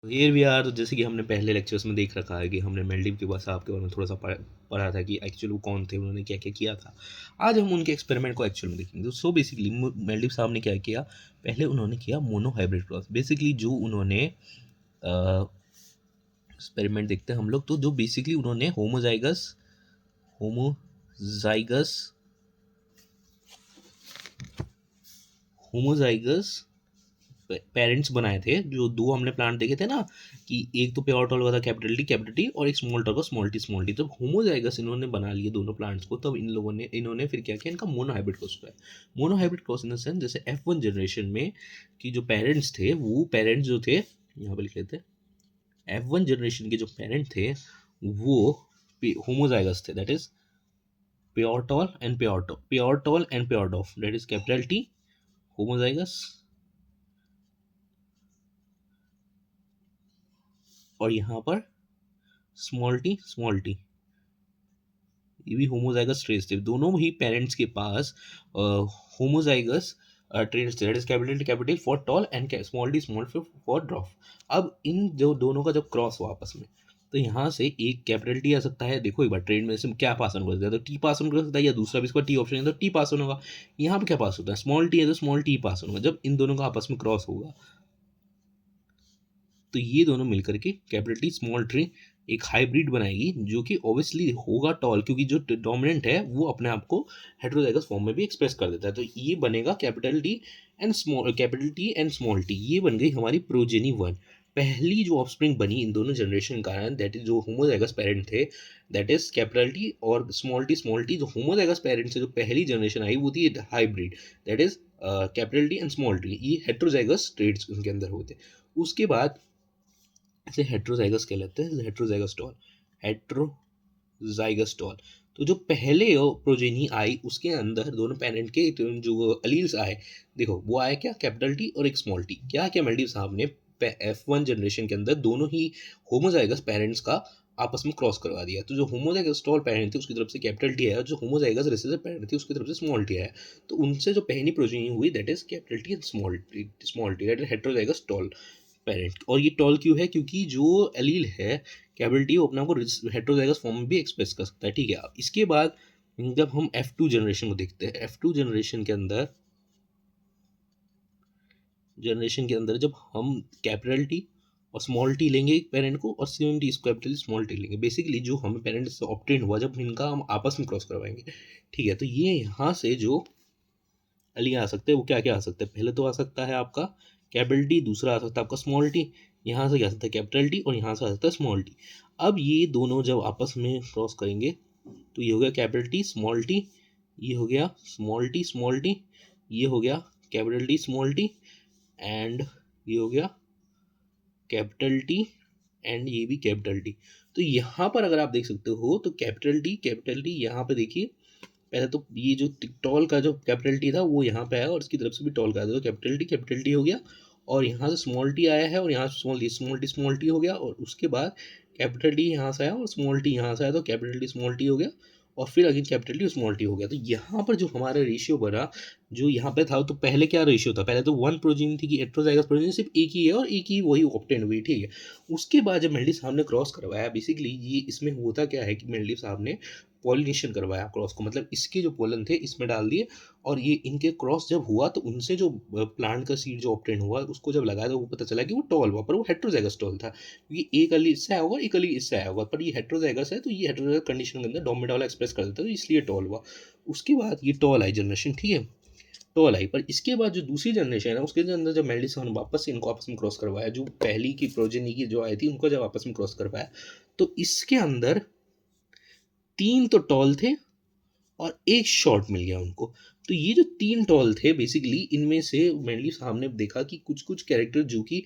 Here we are, जैसे कि हमने पहले लेक्चर्स में देख रखा है कि हमने मेल्डिव के बाद साहब के बारे में थोड़ा सा पढ़ा था कि एक्चुअली वो कौन थे, उन्होंने क्या क्या किया था। आज हम उनके एक्सपेरिमेंट को एक्चुअल में देखेंगे। तो सो बेसिकली मेल्डिव साहब ने क्या किया, पहले उन्होंने किया मोनो हाइब्रिड क्रॉस। बेसिकली जो उन्होंने एक्सपेरिमेंट देखते हैं हम लोग, तो जो बेसिकली उन्होंने होमोजाइगस होमोजाइगस पेरेंट्स बनाए थे। जो दो हमने प्लांट देखे थे ना, कि एक तो प्योर टॉल का था कैपिटल टी और एक स्मॉल टॉल का स्मॉल टी। जब होमोजाइगस इन्होंने बना लिए दोनों प्लांट्स को, तब इन्होंने फिर क्या किया, इनका मोनो हाइब्रिड क्रॉस किया। Mono hybrid cross in the sense, जैसे F1 जनरेशन में कि जो पेरेंट्स थे, वो पेरेंट्स जो थे, यहाँ पर लिख लेते हैं, F1 जनरेशन के जो पेरेंट थे वो होमोजाइगस थे, that is pure tall and pure डॉफ, that is capital T homozygous, और यहाँ पर स्मॉल टी, ये भी होमोजाइगस ट्रेस थे। दोनों ही पेरेंट्स के पास होमोजाइगस ट्रेस थे, that is capital for tall and small for ड्रॉफ। अब इन जो दोनों का जब क्रॉस हुआ आपस में, तो यहाँ से एक कैपिटल टी आ सकता है। देखो एक बार ट्रेड में से क्या पास ऑन कर सकता है, तो टी पास ऑन कर सकता है, या दूसरा भी इसका टी ऑप्शन है तो टी पास ऑन होगा। यहाँ पे क्या पास होता है, स्मॉल टी है तो स्मॉल टी पास ऑन होगा। जब इन दोनों का आपस में क्रॉस होगा, तो ये दोनों मिलकर के कैपिटल टी स्मॉल ट्री एक हाइब्रिड बनाएगी, जो कि ऑब्वियसली होगा टॉल, क्योंकि जो डोमिनेंट है वो अपने आप को हेटेरोजाइगस फॉर्म में भी एक्सप्रेस कर देता है। तो ये बनेगा capital T and small T. ये बन गई हमारी प्रोजेनी वन। पहली जो ऑफस्प्रिंग बनी इन दोनों जनरेशन का, दैट इज जो होमोजाइगस पेरेंट थे, दैट इज कैपिटल टी और स्मॉल टी। जो होमोजाइगस पेरेंट से जो पहली जनरेशन आई वो थी hybrid, that is capital T and small T. ये हेटेरोजाइगस ट्रेड्स उनके अंदर होते। उसके बाद इसे हेट्रोजाइगस कहलाते हैं, हेट्रोजाइगस टॉल, हेट्रोजाइगस टॉल। तो जो पहले प्रोजेनी आई उसके अंदर दोनों पेरेंट के जो अलील्स आए, देखो वो आए क्या, कैपिटल टी और एक स्मॉल टी। क्या क्या मेल्डिव साहब ने F1 जनरेशन के अंदर दोनों ही होमोजाइगस पेरेंट्स का आपस में क्रॉस करवा दिया। तो जो होमोजाइगस टॉल पेरेंट थे उसकी तरफ से कैपिटल टी है, और जो होमोजाइगस रिसेसिव पेरेंट थे उसकी तरफ से स्मॉल टी है। तो उनसे जो पहली प्रोजेनी हुई, that is capital T and small T, that is heterozygous tall parent. और ये टॉल क्यों है, क्योंकि जो एलील है कैपिटल टी, वो अपने आप को हेट्रोजाइगस फॉर्म में भी एक्सप्रेस कर सकता है। ठीक है, अब इसके बाद जब हम F2 जनरेशन को देखते हैं, F2 जनरेशन के अंदर जब हम कैपिटल टी और स्मॉल टी लेंगे एक पेरेंट को, और सेम टी इसको कैपिटल स्मॉल टी लेंगे, बेसिकली जो हमें पेरेंट से ऑब्टेन हुआ जब इनका हम आपस में क्रॉस करवाएंगे। ठीक है, तो ये यहाँ से जो अली आ सकते हैं वो क्या क्या आ सकते हैं, पहले तो आ सकता है आपका कैपिटल टी, दूसरा आ सकता है आपका स्मॉल टी, यहाँ से क्या आ सकता है कैपिटल टी, और यहाँ से आ सकता है स्मॉल टी। अब ये दोनों जब आपस में क्रॉस करेंगे, तो ये हो गया कैपिटल टी स्मॉल टी, ये हो गया स्मॉल टी, ये हो गया capital T small T, and ये हो गया कैपिटल टी, एंड ये भी कैपिटल टी। तो यहाँ पर अगर आप देख सकते हो, तो कैपिटल टी यहाँ पे देखिए, पहले तो ये जो टॉल का जो कैपिटल टी था वो यहाँ पे आया, और इसकी तरफ से भी टॉल का आया, तो कैपिटल टी हो गया, और यहाँ से स्मॉल टी आया है, और यहाँ स्मॉल टी हो गया, और उसके बाद कैपिटल टी यहाँ से आया और स्मॉल टी यहाँ से आया, तो कैपिटल टी स्मॉल टी हो गया, और फिर again capital T small T हो गया। तो यहाँ पर जो हमारा रेशियो बना, जो यहाँ पे था, तो पहले क्या रेशियो था, पहले तो वन प्रोजीन थी कि हेटेरोजाइगस प्रोजीन सिर्फ एक ही है, और एक ही वही ऑब्टेन हुई। ठीक है, उसके बाद जब मेल्डी साहब ने क्रॉस करवाया, बेसिकली ये इसमें होता क्या है कि मेल्डी साहब ने पॉलिनेशन करवाया क्रॉस को, मतलब इसके जो पोलन थे इसमें डाल दिए, और ये इनके क्रॉस जब हुआ तो उनसे जो प्लांट का सीड जो ऑब्टेन हुआ उसको जब लगाया, तो वो पता चला कि वो टॉल हुआ, पर वो हेट्रोजाइगस टॉल था, क्योंकि एक अली इससे आया होगा, एक अली इससे आया होगा, पर ये हेट्रोजाइगस है, तो ये हेट्रोजाइगस कंडीशन के अंदर डोमिनेंट वाला एक्सप्रेस कर देता है, तो इसलिए टॉल हुआ। उसके बाद ये टॉल आई जनरेशन, ठीक है, टॉल आई। पर इसके बाद जो दूसरी जनरेशन है उसके अंदर जब मेल्डिसन ने वापस से इनको आपस में क्रॉस करवाया, जो पहली की प्रोजेनी की जो आई थी उनको जब आपस में क्रॉस करवाया, तो इसके अंदर तीन तो टॉल थे और एक शॉर्ट मिल गया उनको। तो ये जो तीन टॉल थे, बेसिकली इनमें से मेनली सामने देखा कि कुछ कुछ कैरेक्टर जो कि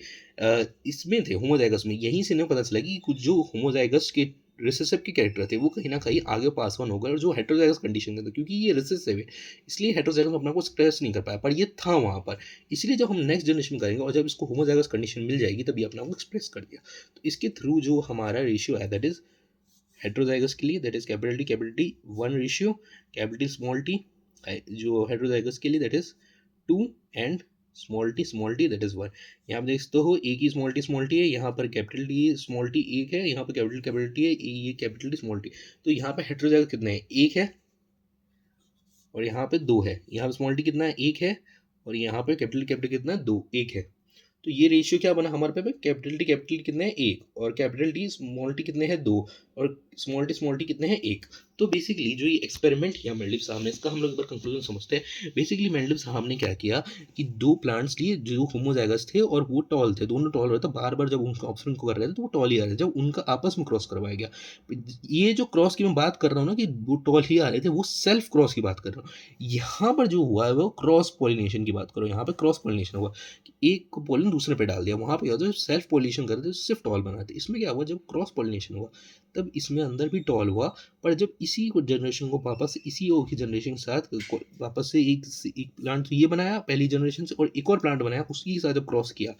इसमें थे होमोजाइगस में, यहीं से इन्हें पता चला कि कुछ जो होमोजाइगस के रिसेसिव के कैरेक्टर थे वो कहीं ना कहीं आगे पास ऑन हो गए, और जो हेटेरोजाइगस कंडीशन में था, क्योंकि ये रिसेसिव है इसलिए हेटेरोजाइगस अपना को एक्सप्रेस नहीं कर पाया, पर ये था वहाँ पर। इसलिए जब हम नेक्स्ट जनरेशन करेंगे और जब इसको होमोजाइगस कंडीशन मिल जाएगी, तभी अपना को एक्सप्रेस कर दिया। तो इसके थ्रू जो हमारा रेशियो है, दैट इज हेट्रोजाइगस के लिए that is capital T one ratio, capital small T, जो हेट्रोजाइगस के लिए that is two and small T that is 1। यहाँ पे देखते हो एक ही स्मॉल टी है, यहाँ पर कैपिटल टी स्मॉल टी एक है, यहाँ पे कैपिटल टी है, ये कैपिटल टी स्मॉल टी। तो यहाँ पे हेटेरोजाइगस कितने हैं, एक है और यहाँ पे दो है। यहाँ पे स्मॉल टी कितना है, एक है, और यहाँ पे कैपिटल कितना है, दो, एक है। तो ये रेशियो क्या बना हमारे पे, कैपिटल टी कितने हैं, एक, और कैपिटल टी स्मॉल टी कितने हैं, दो, और स्मॉल टी कितने हैं, एक। तो बेसिकली जो ये एक्सपेरिमेंट किया मेंडलीव साहब ने, इसका हम लोग एक बार कंक्लूजन समझते हैं। बेसिकली मेंडलीव साहब ने क्या किया कि दो प्लांट्स लिए जो होमोजाइगस थे और वो टॉल थे, दोनों टॉल रहे थे, बार बार जब उनका ऑप्शन को कर रहे थे तो वो टॉल ही आ रहे थे। जब उनका आपस में क्रॉस करवाया गया, ये जो क्रॉस की मैं बात कर रहा हूँ ना कि वो टॉल ही आ रहे थे, वो सेल्फ क्रॉस की बात कर रहा हूँ। यहाँ पर जो हुआ है वो क्रॉस पॉलिनेशन की बात करो, यहाँ पे क्रॉस पॉलिनेशन हुआ, एक को पोलन दूसरे पे डाल दिया। वहाँ पे जो सेल्फ पोलिनेशन करते सिर्फ टॉल बनाते। इसमें क्या हुआ, जब क्रॉस पोलिनेशन हुआ तब इसमें अंदर भी टॉल हुआ, पर जब इसी को जनरेशन को वापस इसी की जनरेशन के साथ वापस से एक प्लांट ये बनाया पहली जनरेशन से, और एक और प्लांट बनाया उसकी के साथ जब क्रॉस किया,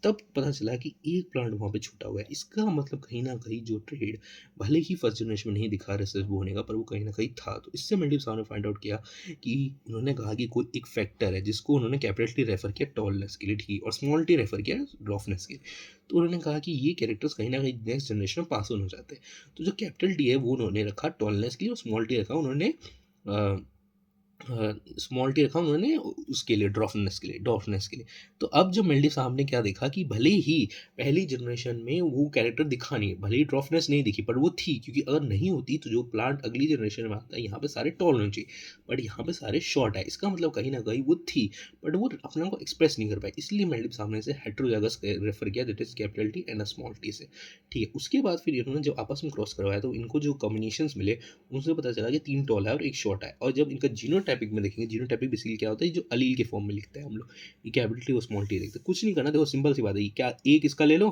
तब पता चला कि एक प्लांट वहाँ पे छूटा हुआ है। इसका मतलब कहीं ना कहीं जो ट्रेड भले ही फर्स्ट जनरेशन में नहीं दिखा रिसर्च होने का, पर वो कहीं ना कहीं था। तो इससे मेंडलीव साहब ने फाइंड आउट किया कि उन्होंने कहा कि कोई एक फैक्टर है जिसको उन्होंने कैपिटल टी रेफर किया टॉलनेस के लिए, ठीक, और स्मॉल टी रेफर किया ड्रॉफनेस के लिए। तो उन्होंने कहा कि ये कैरेक्टर्स कहीं ना कहीं नेक्स्ट जनरेशन में पास ऑन हो जाते हैं। तो जो कैपिटल टी है वो उन्होंने रखा टॉलनेस के लिए, और स्मॉल टी रखा उन्होंने स्मॉल टी रखा उन्होंने उसके लिए ड्रॉफनेस के लिए। तो अब जो मेंडलीव साहब ने क्या देखा कि भले ही पहली जनरेशन में वो कैरेक्टर दिखा नहीं, भले ही ड्रॉफनेस नहीं दिखी, पर वो थी, क्योंकि अगर नहीं होती तो जो प्लांट अगली जनरेशन में आता है यहाँ पे सारे टॉल होने चाहिए, बट यहाँ पे सारे शॉर्ट है। इसका मतलब कहीं ना कहीं वो थी, बट वो अपने को एक्सप्रेस नहीं कर पाई, इसलिए मेंडलीव साहब ने इसे हेटेरोजाइगस रेफर किया, that is capital T and small T से। ठीक है, उसके बाद फिर इन्होंने जब आपस में क्रॉस करवाया तो इनको जो कॉम्बिनेशंस मिले उनसे पता चला कि 3 टॉल है और एक शॉर्ट है। और जब इनका जीनोटाइपिक में देखेंगे, जीनोटाइपिक बेसिकली क्या होता है, जो अलील के फॉर्म में लिखते हैं हम लोग, ये कैपिटल टी और स्मॉल टी लिखते हैं। कुछ नहीं करना, देखो सिंपल सी बात है, क्या एक इसका ले लो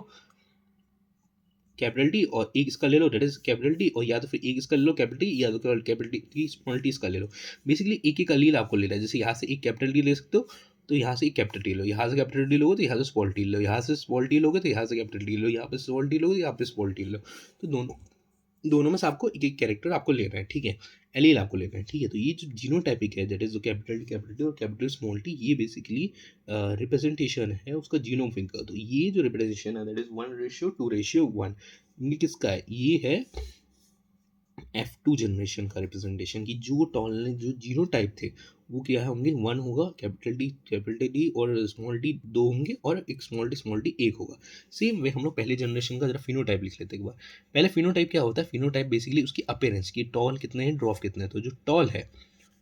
कैपिटल टी और एक इसका ले लो दैट इज कैपिटल टी, और या तो फिर एक इसका ले लो कैपिटल टी, या तो कैपिटल टी स्मॉल टी इसका ले लो। बेसिकली एक एक अलील आपको लेना है। जैसे यहाँ से एक कैपिटल टी ले सकते हो तो यहाँ से एक कैपिटल टी लो, यहाँ से कैपिटल टी लोगे तो यहाँ से स्मॉल टी लो, यहाँ से स्मॉल टी लोगे तो यहाँ से कैपिटल टी लो, यहाँ पे स्मॉल टी लोगे तो यहाँ पे स्मॉल टी लो। तो दोनों दोनों में से आपको एक एक कैरेक्टर आपको लेना है, ठीक है, एलील आपको लेना है, ठीक है। तो ये जो जीनोटाइपिक है दैट इज जो कैपिटल टी और कैपिटल स्मॉल टी, ये बेसिकली रिप्रेजेंटेशन है उसका जीनोम का। तो ये जो रिप्रेजेंटेशन है दैट इज 1:2:1, ये किसका है, ये है F2 जनरेशन का रिप्रेजेंटेशन की जो जो जीनोटाइप थे वो क्या है होंगे, 1 होगा, कैपिटल टी और स्मॉल टी 2 होंगे, और एक स्मॉल टी 1 होगा। सेम वे हम लोग पहले जनरेशन का जरा फिनोटाइप लिख लेते हैं एक बार। पहले फिनोटाइप क्या होता है, फिनोटाइप बेसिकली उसकी अपीयरेंस की, टॉल कितने हैं ड्रॉफ कितने हैं। तो जो टॉल है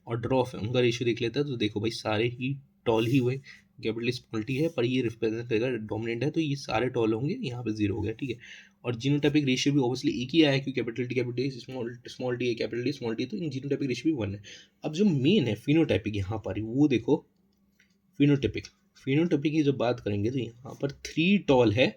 और ड्रॉफ है उनका रेशियो देख लेते हैं। तो देखो भाई सारे ही टॉल ही हुए, कैपिटल स्मॉल टी है पर ये रिप्रेजेंट करेगा डोमिनेंट है, तो ये सारे टॉल होंगे, यहाँ पे 0 हो गया, ठीक है। और जीनोटाइपिक रेशियो भी ऑब्वियसली एक ही आया है, क्योंकि कैपिटल टी स्मॉल टी है, कैपिटल टी स्मॉल टी, तो इन जीनोटाइपिक रेशियो भी 1 है। अब जो मेन है फिनोटाइपिक यहाँ पर वो देखो, फिनोटाइपिक फिनोटाइपिक की जब बात करेंगे तो यहाँ पर 3 टॉल है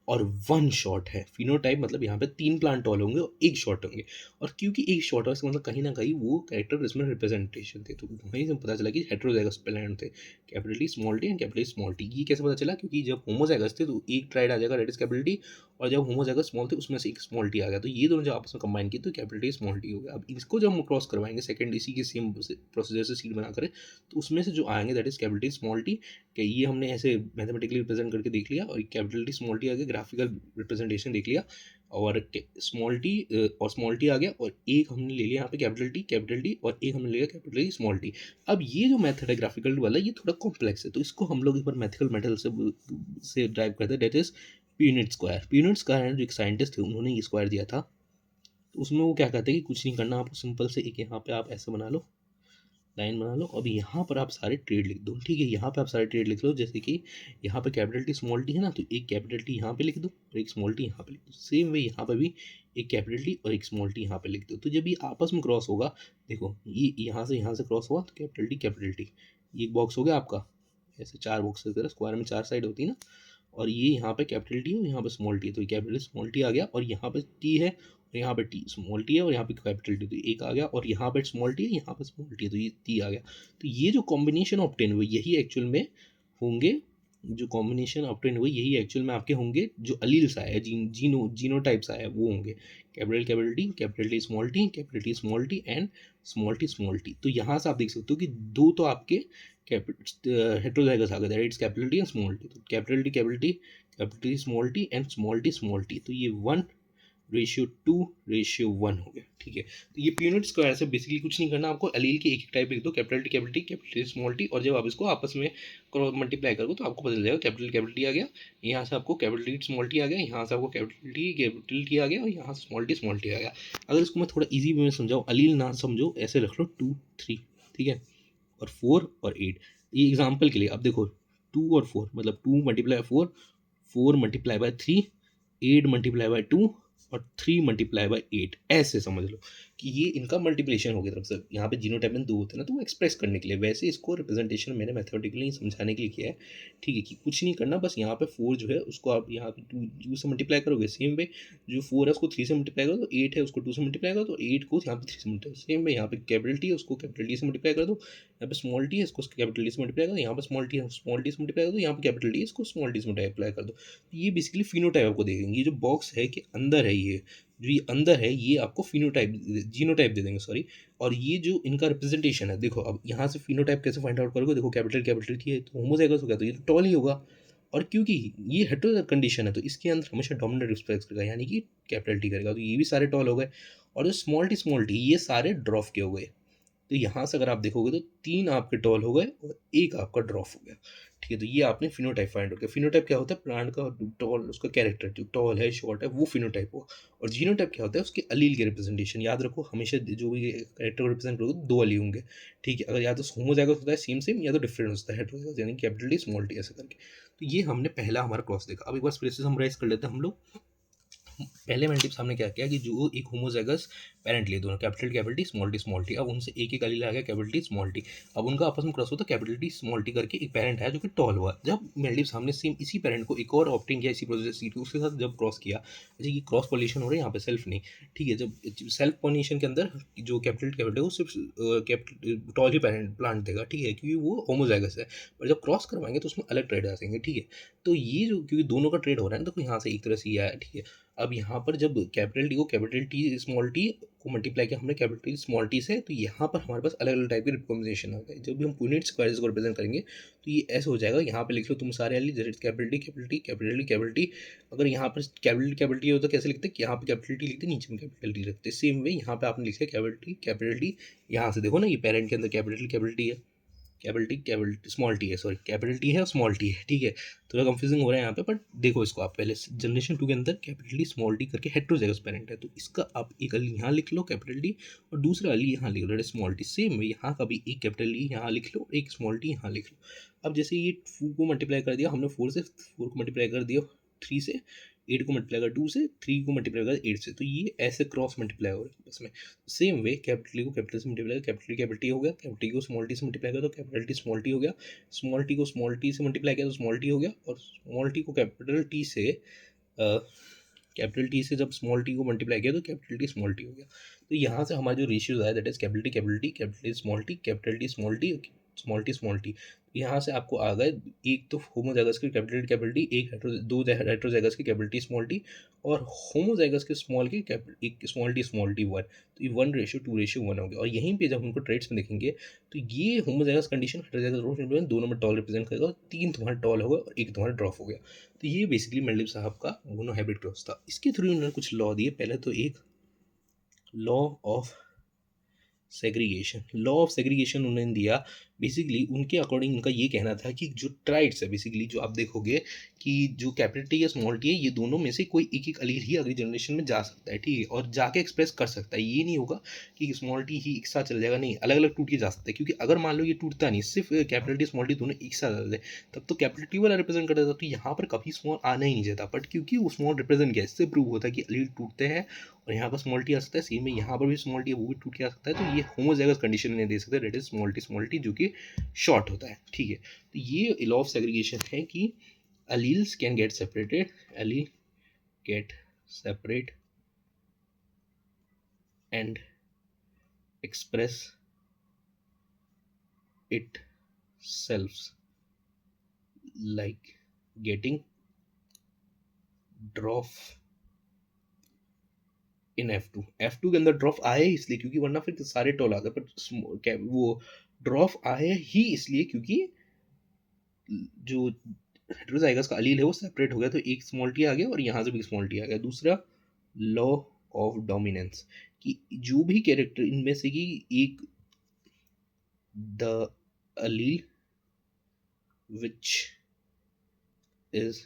और 1 शॉर्ट है। फिनोटाइप मतलब यहाँ पे 3 प्लांट टॉल होंगे और 1 शॉर्ट होंगे, और क्योंकि 1 शॉर्ट है इसका मतलब कहीं ना कहीं वो कैरेक्टर इसमें रिप्रेजेंटेशन थे। तो वहीं से पता चला कि हेटेरोजाइगस प्लांट थे, capital T small T and capital T small T. ये कैसे पता चला, क्योंकि जब होमोजाइगस थे तो एक ट्राइड आ जाएगा दैट इज कैपिटल टी, और जब होमोजाइगस स्मॉल थे उसमें से एक स्मॉल टी आ गया, तो ये दोनों जब आपस में कंबाइन किए तो कैपिटल टी स्मॉल टी हो गया। अब इसको जब हम क्रॉस करवाएंगे सेकंड इसी के सेम प्रोसीजर से सीड बना कर, तो उसमें से जो आएंगे that is capital T small T, कि ये हमने ऐसे मैथमेटिकली रिप्रेजेंट करके देख लिया, और कैपिटल टी स्मॉल टी आगे ग्राफिकल रिप्रेजेंटेशन देख लिया, और स्मॉल टी और स्मॉल टी आ गया, और एक हमने ले लिया यहाँ पे कैपिटल टी और एक हमने ले लिया कैपिटल टी स्मॉल टी। अब ये जो मेथड है ग्राफिकल वाला ये थोड़ा कॉम्प्लेक्स है, तो इसको हम लोग एक बार मैथमेटिकल मेथड से ड्राइव करते हैं, डेट इज पीयूनिट स्क्वायर। पीयूनिट स्क्वायर जो एक साइंटिस्ट थे उन्होंने ये स्क्वायर दिया था, तो उसमें वो क्या कहते हैं कि कुछ नहीं करना आपको, सिंपल से एक यहाँ पे आप ऐसे बना लो, लाइन बना लो। अब यहाँ पर आप सारे ट्रेड लिख दो, ठीक है, यहाँ पे आप सारे ट्रेड लिख लो। जैसे कि यहाँ पे कैपिटल टी स्मॉल टी है ना, तो एक कैपिटल टी यहाँ पे लिख दो और एक स्मॉल टी यहाँ पे लिख दो। सेम वे यहाँ पे भी एक कैपिटल टी और एक स्मॉल टी यहाँ पे लिख दो। तो जब ये आपस में क्रॉस होगा, देखो ये यहाँ से क्रॉस हुआ तो कैपिटल टी, ये एक बॉक्स हो गया आपका, ऐसे 4 बॉक्स की तरह, स्क्वायर में 4 साइड होती है ना, और ये यहाँ पे कैपिटल टी है और यहाँ पे स्मॉल टी है, तो कैपिटल स्मॉल टी आ गया, और यहाँ पे टी है और यहाँ पे टी स्मॉल टी है, और यहाँ पे कैपिटल टी, तो एक आ गया, और यहाँ पे स्मॉल टी है यहाँ पे स्मॉल टी है, तो ये टी आ गया। तो ये जो कॉम्बिनेशन ऑब्टेन हुए यही एक्चुअल में होंगे, जो कॉम्बिनेशन ऑब्टेन हुए यही एक्चुअल में आपके होंगे, जो अलील्स आए हैं, जीनोटाइप्स आए हैं वो होंगे capital T small T, capital T small T and small T small T. तो यहाँ से आप देख सकते हो कि 2 तो आपके हेट्रोजाइगस आ गया, that it's capital T and small T. तो capital T small T and small T, तो ये 1:2:1 हो गया, ठीक है। तो ये पीनट स्क्वायर से बेसिकली कुछ नहीं करना, आपको एलील के एक टाइप लिख दो, कैपिटल टी स्मॉल टी, और जब आप इसको आपस में मल्टीप्लाई करो तो आपको पता चल जाएगा कैपिटल टी आ गया, यहाँ से आपको कैपिटल टी स्मॉल टी आ गया, यहाँ से आपको कैपिटल टी आ गया, और यहाँ से स्मॉल टी आ गया। अगर इसको मैं थोड़ा ईजी वे में समझाऊँ, एलील ना समझो, ऐसे रख लो 2 3, ठीक है, और 4 और 8। ये एग्जाम्पल के लिए अब देखो 2 और 4 मतलब 2 multiply 4, 4 multiply by 3, 8 multiply by 2 और 3 मल्टीप्लाई बाय 8, ऐसे समझ लो कि ये इनका मल्टीप्लिकेशन हो गया तरफ से। यहाँ पे जीनोटाइप में 2 होते हैं ना, तो वो एक्सप्रेस करने के लिए, वैसे इसको रिप्रेजेंटेशन मैंने मैथमेटिकली समझाने के लिए किया है, ठीक है, कि कुछ नहीं करना, बस यहाँ पे 4 जो है उसको आप यहाँ पे 2 से मल्टीप्लाई करोगे, सेम वे जो 4 है उसको 3 से मल्टीप्लाई करो, तो 8 है उसको 2 से मल्टीप्लाई करो, तो 8 को यहाँ पे 3 से मल्टीप्लाई, सेम वे यहाँ पे कैपिटल टी है उसको कैपिटल टी से मल्टीप्लाई कर दो, यहाँ पे स्मॉल टी है इसको कैपिटल टी से मल्टीप्लाई कर दो, यहाँ पे स्मॉल टी से मल्टीप्लाई कर दो, यहाँ पे कैपिटल टी है इसको स्मॉल टी से मल्टीप्लाई कर दो। ये बेसिकली फिनोटाइप आपको देखेंगे, ये जो बॉक्स है कि अंदर है, ये जो ये अंदर है ये आपको फिनोटाइप जीनोटाइप दे देंगे, सॉरी। और ये जो इनका रिप्रेजेंटेशन है, देखो अब यहाँ से फिनोटाइप कैसे फाइंड आउट करोगे, देखो कैपिटल टी है तो होमोजाइगस हो गया, तो ये तो टॉल ही होगा, और क्योंकि ये हेटेरो कंडीशन है तो इसके अंदर हमेशा डोमिनेंट रिस्पेक्ट करेगा, यानी कि कैपिटल टी करेगा, तो ये भी सारे टॉल हो गए। और जो स्मॉल टी ये सारे ड्रॉप के हो गए, तो यहाँ से अगर आप देखोगे तो 3 आपके टॉल हो गए और 1 आपका ड्रॉप हो गया, ठीक है। तो ये आपने फिनोटाइप फाइंड हो गया। फिनोटाइप क्या होता है, प्लांट का टॉल, उसका कैरेक्टर जो टॉल है शॉर्ट है वो फिनोटाइप हुआ। और जीनोटाइप क्या होता है, उसके अलील के रिप्रेजेंटेशन। याद रखो हमेशा जो भी कैरेक्टर को रिप्रेजेंट करोगे 2 अली होंगे, ठीक है। अगर या तो होमोजाइगस होता है सेम सेम, या तो डिफरेंट होता है हेटेरोजाइगस, यानी कैपिटल टी स्मॉल टी ऐसे करके। तो ये हमने पहला हमारा क्रॉस देखा। अब एक बार फिर से समराइज कर लेते हैं हम लोग। पहले मैंने टिप्स हमने क्या किया कि जो एक होमोजाइगस पेरेंट लिए दोनों कैपिटल टी स्मॉल टी, अब उनसे एक एक अलील आ गया कैपिटल टी स्मॉल टी, अब उनका आपस में क्रॉस होता कैपिटल टी स्मॉल टी करके एक पेरेंट है जो कि टॉल हुआ। जब मैंने टिप्स हमने सेम इसी पेरेंट को एक और ऑप्टिंग किया इसी प्रोसेस C2 उसके साथ जब क्रॉस किया, जैसे कि क्रॉस पॉलिनेशन हो रहा है यहाँ पे सेल्फ नहीं, ठीक है। जब सेल्फ पॉलिनेशन के अंदर जो कैपिटल है वो सिर्फ कैपिटल टॉल ही पेरेंट प्लांट देगा, ठीक है, क्योंकि वो होमोजाइगस है। पर जब क्रॉस करवाएंगे तो उसमें अलग ट्रेड आ जाएंगे, ठीक है। तो ये जो क्योंकि दोनों का ट्रेड हो रहा है ना, तो यहाँ से एक तरह से ये आया, ठीक है। अब यहाँ पर जब कैपिटल टी स्मॉल टी को मल्टीप्लाई किया हमने कैपिटल टी स्मॉल टी से, तो यहाँ पर हमारे पास अलग अलग टाइप के रिप्रेजेंटेशन आ गए। जब भी हम यूनिट स्क्वायर्स को रिप्रेजेंट करेंगे तो ये ऐसे हो जाएगा, यहाँ पे लिख लो तुम सारे एली जैसे कैपिटल टी। अगर यहाँ पर कैपिटल टी होता कैसे लिखते, कि यहाँ पे कैपिटल टी लिखते, नीचे में कैपिटल टी लिखते, सेम वे यहाँ पे आपने लिखा कैपिटल टी, यहाँ से देखो ना ये पेरेंट के अंदर कैपिटल टी है, कैपिटल स्मॉल टी है, सॉरी कैपिटल टी है और स्मॉल टी है, ठीक है। थोड़ा कंफ्यूजिंग हो रहा है यहाँ पे, बट देखो इसको आप पहले जनरेशन 2 के अंदर कैपिटल टी स्मॉल टी करके हेटेरोजाइगस पेरेंट है, तो इसका आप एक अली यहाँ लिख लो कैपिटल टी, और दूसरा अली यहाँ लिख लो स्मॉल टी, सेम यहाँ का भी एक कैपिटल टी यहाँ लिख लो, एक स्मॉल टी यहाँ लिख लो। अब जैसे ये 2 को मल्टीप्लाई कर दिया हमने 4 को मल्टीप्लाई कर दिया 3 से, 8 को मल्टीप्लाई कर 2 से, 3 को मल्टीप्लाई कर 8 से, तो ये ऐसे क्रॉस मल्टीप्लाई हो रहा है इसमें। सेम वे कैपिटल को कैपिटल से मल्टीप्लाई कर कैपिटल टी हो गया, कैपिटल टी को स्मॉल टी से मल्टीप्लाई कर तो कैपिटल टी स्मॉल टी हो गया, स्मॉल टी को स्मॉल टी से मल्टीप्लाई किया तो स्मॉल टी हो गया, और स्मॉल टी को कैपिटल टी से जब स्मॉल टी को मल्टीप्लाई किया तो कैपिटल टी स्मॉल टी हो गया। तो यहाँ से हमारा जो रेशियोज आया that is capital T small T, capital T small T. यहाँ से आपको आ गए एक तो होमोजाइगस के कैपिटल टी, एक दो हेटेरोजाइगस के कैपिटल टी स्मॉल टी, और होमोजाइगस के स्मॉल के एक स्मॉल टी 1, तो ये 1:2:1 हो गया। और यहीं पे जब उनको ट्रेड्स में देखेंगे तो ये होमोजाइगस कंडीशन हेटेरोजाइगस दोनों में टॉल रिप्रेजेंट करेगा, और 3 तुम्हारा टॉल हो गया और 1 तुम्हारा ड्रॉप हो गया। तो ये बेसिकली मेंडलीव साहब का मोनो हाइब्रिड क्रॉस था। इसके थ्रू उन्होंने कुछ लॉ दिए, पहले तो एक लॉ ऑफ सेग्रीगेशन उन्होंने दिया। बेसिकली उनके अकॉर्डिंग उनका ये कहना था कि जो ट्राइड्स है, बेसिकली जो आप देखोगे कि जो कैपिटल टी या स्मॉल टी है, ये दोनों में से कोई एक अलील ही अगली जनरेशन में जा सकता है, ठीक है, और जाके एक्सप्रेस कर सकता है। ये नहीं होगा कि स्मॉल टी ही एक साथ चल जाएगा, नहीं, अलग अलग टूट के जा सकता है। क्योंकि अगर मान लो ये टूटता नहीं, सिर्फ कैपिटल टी स्मॉल टी दोनों एक साथ आ जाए, तब तो कैपिटल टी वाला रिप्रेजेंट करता था, तो यहाँ पर कभी स्मॉल आना ही नहीं चाहता। बट क्योंकि वो स्मॉल रिप्रेजेंट किया, इससे प्रूव होता है कि अलील टूटते हैं और यहाँ पर स्मॉल टी आ सकता है, सेम में यहाँ पर भी स्मॉल टी है वो भी टूट के आ सकता है। तो ये होमोजाइगस कंडीशन नहीं दे सकते, दैट इज स्मॉल टी जो कि शॉर्ट होता है, ठीक है। तो ये लॉ ऑफ सेग्रीगेशन है कि alleles can get separated, allele get separate and express itself like getting drop in F2 के अंदर ड्रॉप आए इसलिए क्योंकि वरना फिर सारे टॉल आते, पर वो ड्रॉफ आया ही इसलिए क्योंकि जो हेटेरोजाइगस का अलील है वो सेपरेट हो गया, तो एक स्मॉल टी आ गया और यहाँ से भी स्मॉल टी आ गया। दूसरा लॉ ऑफ डोमिनेंस, कि जो भी कैरेक्टर इनमें से कि एक the allele which is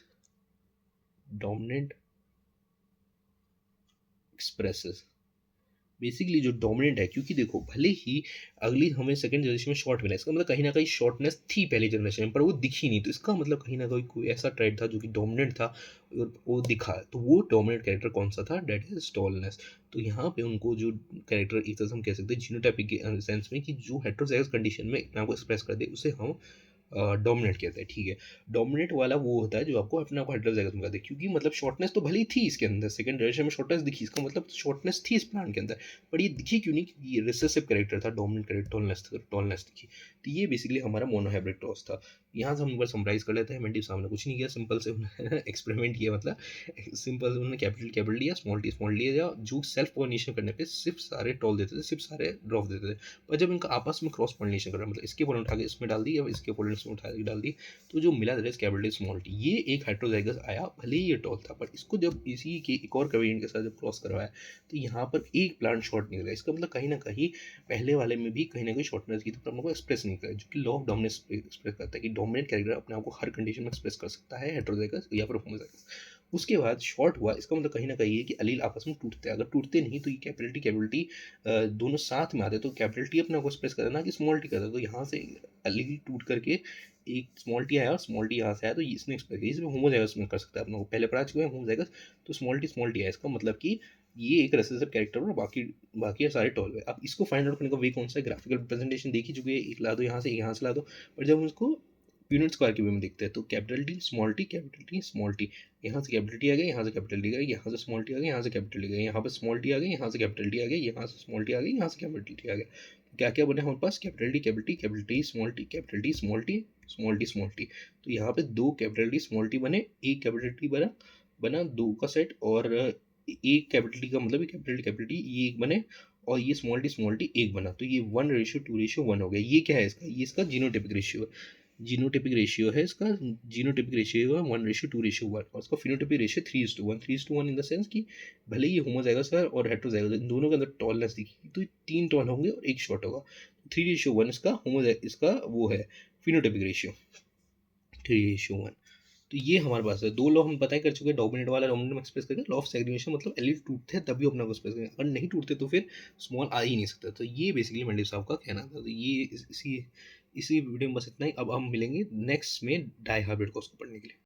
dominant expresses, basically जो डोमिनेंट है, क्योंकि देखो भले ही अगली हमें सेकंड जनरेशन में शॉर्ट मिला, इसका मतलब कहीं ना कहीं शॉर्टनेस थी पहली जनरेशन में पर वो दिखी नहीं, तो इसका मतलब कहीं ना कहीं कोई ऐसा ट्रेड था जो कि डोमिनेंट था और वो दिखा, तो वो डोमिनेंट कैरेक्टर कौन सा था, डेट इज टॉलनेस। तो यहाँ पे उनको जो कैरेक्टर एक तरह से हम कह सकते हैं जीनोटाइपिक के सेंस में कि जो हेटेरोजाइगस कंडीशन में अपने आप को एक्सप्रेस कर दे उसे हम डोमिनेट कहते हैं, ठीक है। डोमिनेट वाला वो होता है जो आपको अपने आप को हेटेरोजाइगस में कर दे, क्योंकि मतलब शॉर्टनेस तो भले ही थी इसके अंदर, सेकंड जनरेशन में शॉर्टनेस दिखी, इसका मतलब शॉर्टनेस थी इस प्लांट के अंदर, पर ये दिखी क्यों नहीं, क्योंकि ये रिसेसिव कैरेक्टर था, डोमिनेंट कैरेक्टर, टॉलनेस दिखी। तो ये बेसिकली हमारा मोनोहाइब्रिड क्रॉस था। यहाँ से हम एक बार समराइज कर लेते हैं। मेंडिव साहब ने कुछ नहीं किया, सिंपल से उन्होंने एक्सपेरिमेंट किया, मतलब सिंपल से उन्होंने कैपिटल लिया, स्मॉल लिया, जो सेल्फ पॉलिनेशन करने पे सिर्फ सारे टॉल देते थे, सिर्फ सारे ड्रॉप देते थे। पर जब इनका आपस में क्रॉस पॉलिनेशन कर रहा है, मतलब इसके पोलन उठा के इसमें डाल दी या इसके पोलन इसमें उठा के डाल दी, तो जो मिला दर कैपिटल स्मॉल टी, ये एक हेटेरोजाइगस आया, भले ही ये टॉल था, पर इसको जब इसी के एक और वेरिएंट के साथ जब क्रॉस करवाया तो यहाँ पर एक प्लांट शॉर्ट निकला। इसका मतलब कहीं ना कहीं पहले वाले में भी कहीं ना कहीं शॉर्टनेस की तो को एक्सप्रेस नहीं करा, जो कि लॉ ऑफ डोमिनेंस एक्सप्रेस करता है कि डोमिनेंट कैरेक्टर अपने आप को हर कंडीशन में एक्सप्रेस कर सकता है, हेटेरोजाइगस या फिर होमोजाइगस। उसके बाद शॉर्ट हुआ, इसका मतलब कहीं ना कहीं है कि अलील आपस में टूटते हैं, अगर टूटते नहीं तो ये कैपिटलिटी दोनों साथ में आते, तो कैपिटलिटी अपने आप को एक्सप्रेस करता ना कि स्मॉल टी करता, तो यहाँ से अलील टूट करके एक स्मॉल टी आया और स्मॉल टी यहाँ से आया, तो इसने एक्सप्रेस किया, इसमें होमोजाइगस में कर सकता है अपने को, पहले पढ़ा चुके हैं होमोजाइगस। तो स्मॉल टी आया, इसका मतलब कि ये एक रेसेसिव कैरेक्टर और बाकी बाकी सारे टॉल है। अब इसको फाइंड आउट करने का वे कौन सा है, ग्राफिकल रिप्रेजेंटेशन देखी चुकी है, एक ला दो यहाँ से, यहाँ से ला दो। पर जब उसको यूनिट स्क्वायर के वे में देखते हैं तो कैपिटल टी स्मॉल टी, यहाँ से कैपिटल टी आ गया, यहाँ से कैपिटल टी आ गया, यहाँ से स्मॉल टी आ गया, यहाँ से कैपिटल टी आ गया, यहाँ पर स्मॉल टी आ गया, यहाँ से कैपिटल टी आ गया, यहाँ से स्मॉल टी आ गया, यहाँ से कैपिटल टी आ गया। क्या क्या बने हमारे पास, capital T small T, capital T small T, small T. तो यहाँ पे दो कैपिटल टी स्मॉल टी बने, एक कैपिटल टी बना, दो का सेट, और एक कैपिटल टी का मतलब कैपिटल टी ये एक बने, और ये स्मॉल टी एक बना, तो ये 1:2:1 हो गया। ये क्या है इसका, ये इसका जीनोटिपिक रेशियो है, जीनोटिपिक रेशियो है इसका, जीनोटिपिक रेशियो है 1:2:1, और इसका phenotypic ratio 3:1 in the sense कि भले ही होमोजाइगस है और हेटेरोजाइगस इन दोनों के अंदर टॉलनेस दिखी, तो तीन टॉल होंगे और एक शॉर्ट होगा। 3:1 इसका इसका वो है फिनोटिपिक रेशियो, 3:1। तो ये हमारे पास है दो लॉ हम पता ही कर चुके हैं, डोमिनेंट वाला डोमिनेंट में एक्सप्रेस करके, लॉ ऑफ सेग्रीगेशन मतलब एलिट टूटते हैं तभी अपना को एक्सप्रेस करेंगे, अगर नहीं टूटते तो फिर स्मॉल आ ही नहीं सकता। तो ये बेसिकली मंडी साहब का कहना था। तो ये इसी इसी वीडियो में बस इतना ही। अब हम मिलेंगे नेक्स्ट में डाई हाइब्रिड को उसको पढ़ने के लिए।